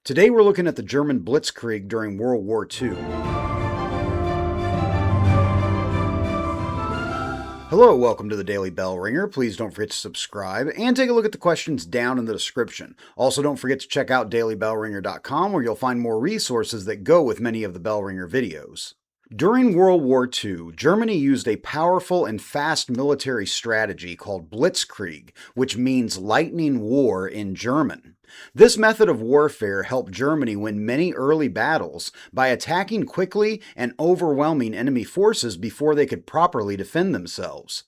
Today we're looking at the German Blitzkrieg during World War II. Hello, welcome to the Daily Bellringer. Please don't forget to subscribe and take a look at the questions down in the description. Also, don't forget to check out dailybellringer.com where you'll find more resources that go with many of the Bellringer videos. During World War II, Germany used a powerful and fast military strategy called Blitzkrieg, which means lightning war in German. This method of warfare helped Germany win many early battles by attacking quickly and overwhelming enemy forces before they could properly defend themselves.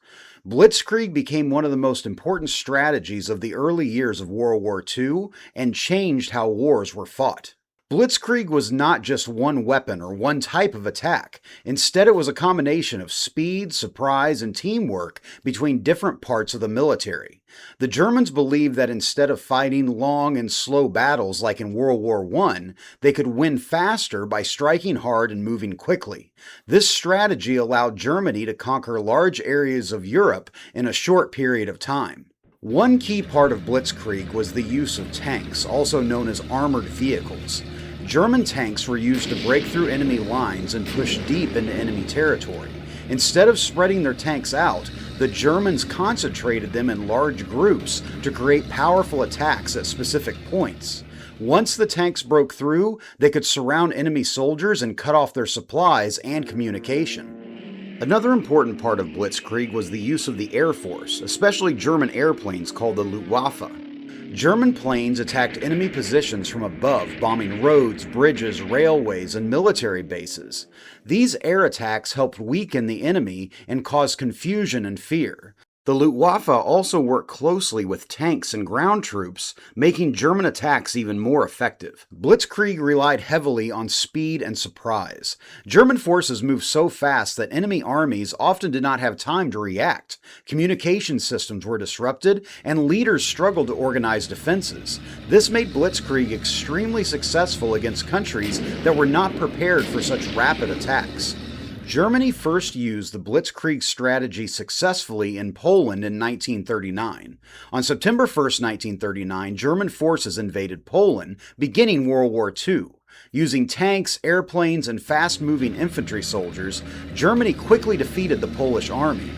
Blitzkrieg became one of the most important strategies of the early years of World War II and changed how wars were fought. Blitzkrieg was not just one weapon or one type of attack. Instead, it was a combination of speed, surprise, and teamwork between different parts of the military. The Germans believed that instead of fighting long and slow battles like in World War I, they could win faster by striking hard and moving quickly. This strategy allowed Germany to conquer large areas of Europe in a short period of time. One key part of Blitzkrieg was the use of tanks, also known as armored vehicles. German tanks were used to break through enemy lines and push deep into enemy territory. Instead of spreading their tanks out, the Germans concentrated them in large groups to create powerful attacks at specific points. Once the tanks broke through, they could surround enemy soldiers and cut off their supplies and communication. Another important part of Blitzkrieg was the use of the Air Force, especially German airplanes called the Luftwaffe. German planes attacked enemy positions from above, bombing roads, bridges, railways, and military bases. These air attacks helped weaken the enemy and cause confusion and fear. The Luftwaffe also worked closely with tanks and ground troops, making German attacks even more effective. Blitzkrieg relied heavily on speed and surprise. German forces moved so fast that enemy armies often did not have time to react. Communication systems were disrupted, and leaders struggled to organize defenses. This made Blitzkrieg extremely successful against countries that were not prepared for such rapid attacks. Germany first used the Blitzkrieg strategy successfully in Poland in 1939. On September 1, 1939, German forces invaded Poland, beginning World War II. Using tanks, airplanes, and fast-moving infantry soldiers, Germany quickly defeated the Polish army.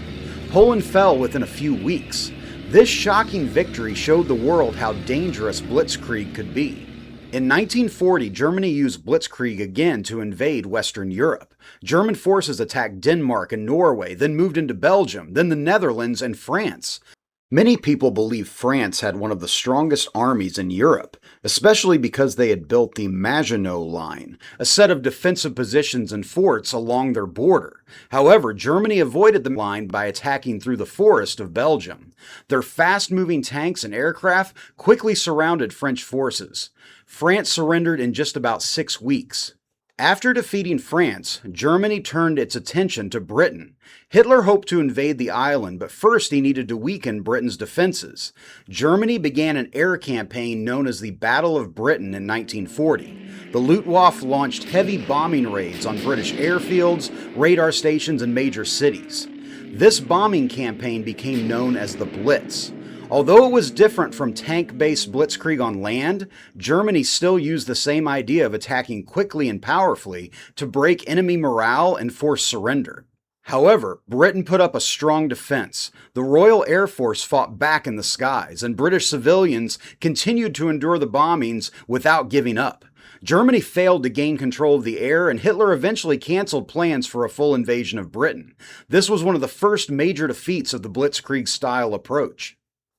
Poland fell within a few weeks. This shocking victory showed the world how dangerous Blitzkrieg could be. In 1940, Germany used Blitzkrieg again to invade Western Europe. German forces attacked Denmark and Norway, then moved into Belgium, then the Netherlands and France. Many people believe France had one of the strongest armies in Europe, especially because they had built the Maginot Line, a set of defensive positions and forts along their border. However, Germany avoided the line by attacking through the forest of Belgium. Their fast-moving tanks and aircraft quickly surrounded French forces. France surrendered in just about 6 weeks. After defeating France, Germany turned its attention to Britain. Hitler hoped to invade the island, but first he needed to weaken Britain's defenses. Germany began an air campaign known as the Battle of Britain in 1940. The Luftwaffe launched heavy bombing raids on British airfields, radar stations, and major cities. This bombing campaign became known as the Blitz. Although it was different from tank-based Blitzkrieg on land, Germany still used the same idea of attacking quickly and powerfully to break enemy morale and force surrender. However, Britain put up a strong defense. The Royal Air Force fought back in the skies, and British civilians continued to endure the bombings without giving up. Germany failed to gain control of the air, and Hitler eventually canceled plans for a full invasion of Britain. This was one of the first major defeats of the Blitzkrieg-style approach.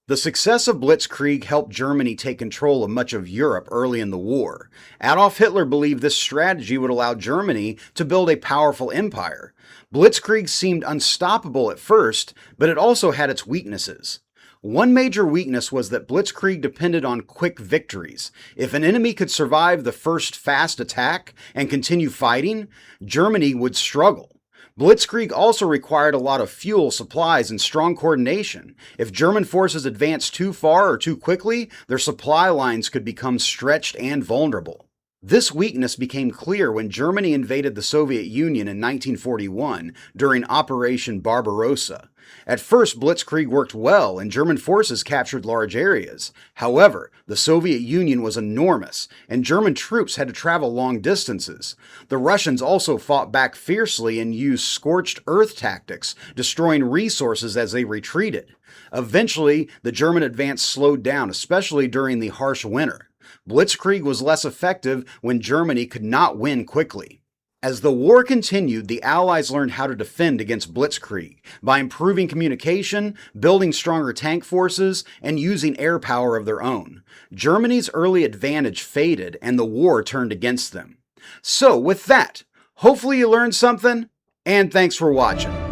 The success of Blitzkrieg helped Germany take control of much of Europe early in the war. Adolf Hitler believed this strategy would allow Germany to build a powerful empire. Blitzkrieg seemed unstoppable at first, but it also had its weaknesses. One major weakness was that Blitzkrieg depended on quick victories. If an enemy could survive the first fast attack and continue fighting, Germany would struggle. Blitzkrieg also required a lot of fuel, supplies, and strong coordination. If German forces advanced too far or too quickly, their supply lines could become stretched and vulnerable. This weakness became clear when Germany invaded the Soviet Union in 1941 during Operation Barbarossa. At first, Blitzkrieg worked well and German forces captured large areas. However, the Soviet Union was enormous, and German troops had to travel long distances. The Russians also fought back fiercely and used scorched earth tactics, destroying resources as they retreated. Eventually, the German advance slowed down, especially during the harsh winter. Blitzkrieg was less effective when Germany could not win quickly. As the war continued, the Allies learned how to defend against Blitzkrieg by improving communication, building stronger tank forces, and using air power of their own. Germany's early advantage faded and the war turned against them. So, with that, hopefully you learned something, and thanks for watching.